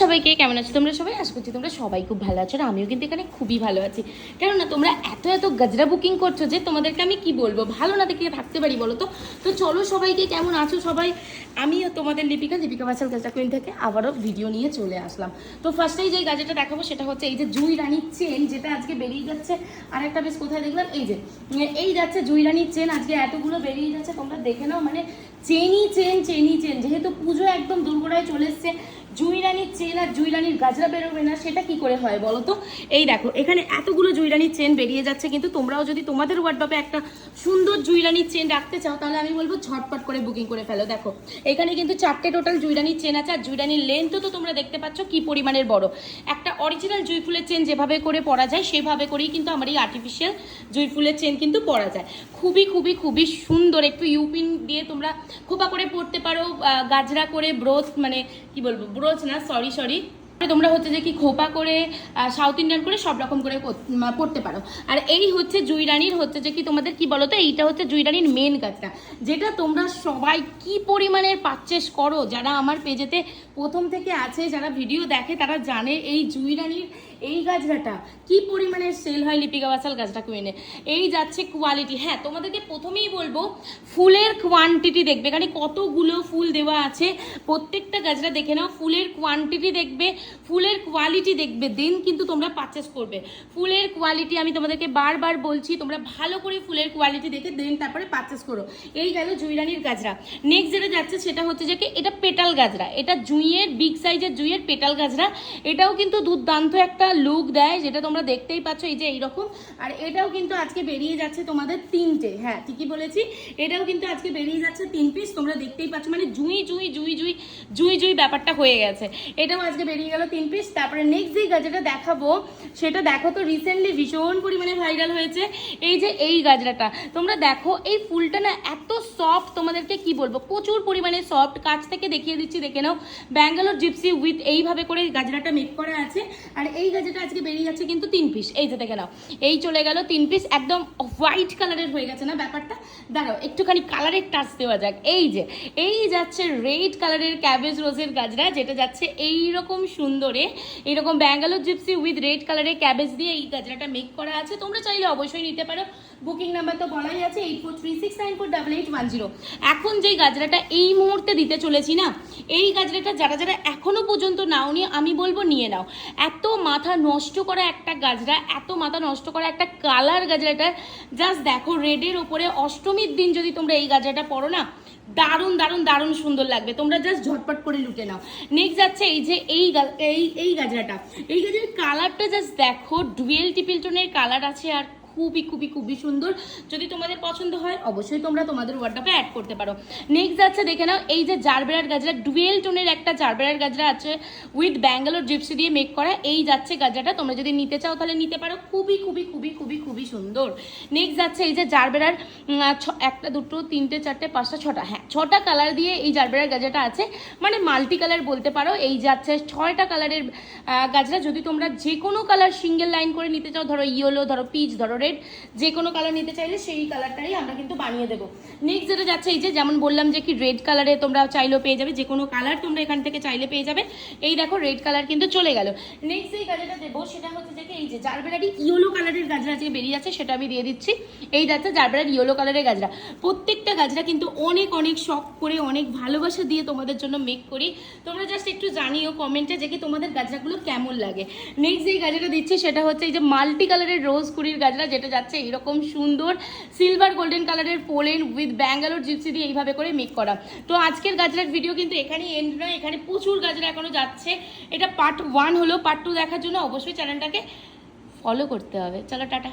সবাইকে কেমন আছো তোমরা সবাই? আশা করছি তোমরা সবাই খুব ভালো আছো। আর আমিও কিন্তু এখানে খুবই ভালো আছি। কেননা তোমরা এত গাজরা বুকিং করছো যে তোমাদেরকে আমি কি বলবো, ভালো না দেখে থাকতে পারি বলো তো? তো চলো সবাইকে, কেমন আছো সবাই? আমিও তোমাদের লিপিকা বাসাল গাজরা কুইন থেকে আবারও ভিডিও নিয়ে চলে আসলাম। তো ফার্স্টেই যে গাজরাটা দেখাবো সেটা হচ্ছে এই যে জুই রানীর চেন, যেটা আজকে বেরিয়ে যাচ্ছে। আর একটা বেশ কোথায় দেখলাম, এই যাচ্ছে জুই রানীর চেন, আজকে এতগুলো বেরিয়ে যাচ্ছে, তোমরা দেখে নাও। মানে চেনই চেন, যেহেতু পুজো একদম দুর্গড়ায় চলে এসছে, জুই রানীর চেন আর জুই রানীর গাজরা বেরোবে না, সেটা কি করে হয় বলো তো? এই দেখো এখানে এতগুলো জুই রানীর চেন বেরিয়ে যাচ্ছে, কিন্তু তোমরাও যদি তোমাদের ওয়ার্ডরোবে একটা সুন্দর জুই রানীর চেন রাখতে চাও, তাহলে আমি বলবো ঝটপট করে বুকিং করে ফেলো। দেখো এখানে কিন্তু 4টে টোটাল জুই রানীর চেন আছে। আর জুই রানীর লেন্থও তো তোমরা দেখতে পাচ্ছ কি পরিমাণের বড়। একটা অরিজিনাল জুই ফুলের চেন যেভাবে করে পরা যায় সেভাবে করেই কিন্তু আমার এই আর্টিফিশিয়াল জুই ফুলের চেন কিন্তু পরা যায়। খুবই সুন্দর। একটু ইউপিন দিয়ে তোমরা খোপা করে পরতে পারো, গাজরা করে ব্রোচ, মানে কি বলবো, ব্রোচ না, সরি, তোমরা হচ্ছে যে কি খোপা করে সাউথ ইন্ডিয়ান করে সব রকম করে পড়তে পারো। আর এই হচ্ছে জুই রানীর হচ্ছে যে কি তোমাদের কি বলো তো, এইটা হচ্ছে জুই রানীর মেন গাজরা, যেটা তোমরা সবাই কি পরিমাণের পারচেস করো। যারা আমার পেজেতে প্রথম থেকে আছে, যারা ভিডিও দেখে, তারা জানে এই জুই রানীর এই গাজরাটা কি পরিমাণের সেল হয় লিপিকা বাসাল গাজরা কুইনে। এই যাচ্ছে কোয়ালিটি। হ্যাঁ, তোমাদেরকে প্রথমেই বলবো ফুলের কোয়ান্টিটি দেখবে, এখানে কতগুলো ফুল দেওয়া আছে, প্রত্যেকটা গাজরা দেখে নাও। ফুলের কোয়ান্টিটি দেখবে, ফুলের কোয়ালিটি দেখবে, দেন কিন্তু তোমরা পারচেস করবে। ফুলের কোয়ালিটি আমি তোমাদেরকে বারবার বলছি, তোমরা ভালো করে ফুলের কোয়ালিটি দেখে দেন তারপরে পারচেস করো। এই গেল জুই রানীর গাজরা। নেক্সট যেটা যাচ্ছে সেটা হচ্ছে যে কি এটা পেটাল গাজরা, এটা জুঁইয়ের বিগ সাইজের জুঁইয়ের পেটাল গাজরা। এটাও কিন্তু দুর্দান্ত একটা লুক দেয়, যেটা তোমরা দেখতেই পাচ্ছ, এই যে এইরকম। আর এটাও কিন্তু আজকে বেরিয়ে যাচ্ছে তোমাদের 3টে। হ্যাঁ ঠিকই বলেছি, এটাও কিন্তু আজকে বেরিয়ে যাচ্ছে 3 পিস, তোমরা দেখতেই পাচ্ছ। মানে জুঁই ব্যাপারটা হয়ে গেছে। এটাও আজকে বেরিয়ে গেল 3 পিস। তারপরে নেক্সট যে গাজরাটা দেখাবো সেটা দেখো তো রিসেন্টলি ভীষণ পরিমাণে ভাইরাল হয়েছে। এই যে এই গাজরাটা তোমরা দেখো, এই ফুলটা না এত সফট, তোমাদেরকে কি বলবো, প্রচুর পরিমাণে সফট। কাছ থেকে দেখিয়ে দিচ্ছি, দেখে নাও। ব্যাঙ্গালোর জিপসি উইথ এইভাবে করে গাজরাটা মেক করা আছে। আর এই গাজরাটা আজকে বেরিয়ে যাচ্ছে কিন্তু 3 পিস। এই যে দেখে নাও, এই চলে গেল 3 পিস। একদম হোয়াইট কালারের হয়ে গেছে না ব্যাপারটা? দাঁড়াও একটুখানি কালারের টাচ দেওয়া যাক। এই যাচ্ছে রেড কালারের ক্যাবেজ রোজের গাজরা, যেটা যাচ্ছে এইরকম সুন্দরে, এইরকম ব্যাঙ্গালোর জিপসি উইথ রেড কালারের ক্যাবেজ দিয়ে এই গাজরাটা মেক করা আছে। তোমরা চাইলে অবশ্যই নিতে পারো। বুকিং নাম্বার তো বলাই আছে 8436948810। এখন যেই গাজরাটা এই মুহূর্তে দিতে চলেছি না, এই গাজরাটা যারা এখনো পর্যন্ত নাওনি, আমি বলবো নিয়ে নাও। এত মাথা নষ্ট করা একটা গাজরা, এত মাথা নষ্ট করা একটা কালার গাজরাটা। জাস্ট দেখো, রেডের ওপরে অষ্টমীর দিন যদি তোমরা এই গাজরাটা পরো না, দারুণ সুন্দর লাগবে। তোমরা জাস্ট ঝটপট করে লুটে নাও। নেক্সট যাচ্ছে এই যে এই গাজরাটা। এই গাজরার কালারটা জাস্ট দেখো, ডুয়েল টিপিল টোনের কালার আছে, আর খুবই সুন্দর। যদি তোমাদের পছন্দ হয় অবশ্যই তোমরা তোমাদের ওয়ার্ডরোবে অ্যাড করতে পারো। নেক্সট যাচ্ছে দেখে নাও, এই যে জারবেরার গাজরা, ডুয়েল টোনের একটা জারবেরার গাজরা আছে উইথ ব্যাঙ্গালোর জিপসি দিয়ে মেক করা। এই যাচ্ছে গাজরাটা, তোমরা যদি নিতে চাও তাহলে নিতে পারো। খুবই সুন্দর। নেক্সট যাচ্ছে এই যে জারবেরার 1 2 3 4 5 6টা, হ্যাঁ 6টা কালার দিয়ে এই জারবেরার গাজরাটা আছে, মানে মাল্টি কালার বলতে পারো। এই যাচ্ছে 6টা কালারের গাজরা। যদি তোমরা যে কোনো কালার সিঙ্গেল লাইন করে নিতে চাও, ধরো ইয়েলো, ধরো পিচ, ধরো রেড, যে কোনো কালার নিতে চাইলে সেই কালারটাই আমরা কিন্তু বানিয়ে দেবো। নেক্সট যেটা যাচ্ছে এই যে, যেমন বললাম যে কি রেড কালারে তোমরা চাইলেও পেয়ে যাবে, যে কোনো কালার তোমরা এখান থেকে চাইলে পেয়ে যাবে। এই দেখো রেড কালার কিন্তু চলে গেল। নেক্সট এই গাজরাটা দেবো সেটা হচ্ছে যে এই যে জারবেরারি ইয়েলো কালারের গাজরা যে বেরিয়ে যাচ্ছে, সেটা আমি দিয়ে দিচ্ছি। এই যাচ্ছে জারবেরার ইয়েলো কালারের গাজরা। প্রত্যেকটা গাজরা কিন্তু অনেক শখ করে, অনেক ভালোবাসা দিয়ে তোমাদের জন্য মেক করি। তোমরা জাস্ট একটু জানিও কমেন্টে যে কি তোমাদের গাজরাগুলো কেমন লাগে। নেক্সট যেই গাজরাটা দিচ্ছি সেটা হচ্ছে এই যে মাল্টি কালারের রোজ কুড়ির গাজরা, যেটা যাচ্ছে এরকম সুন্দর সিলভার গোল্ডেন কালারের পোলেন উইথ ব্যাঙ্গালোর জিপসি দিয়ে এইভাবে করে মেক করা। তো আজকের গাজরার ভিডিও কিন্তু এখানেই এন্ড নয়, এখানে প্রচুর গাজরা এখনো যাচ্ছে। এটা পার্ট 1 হলো। পার্ট 2 দেখার জন্য অবশ্যই চ্যানেলটাকে ফলো করতে হবে। চলো টাটা।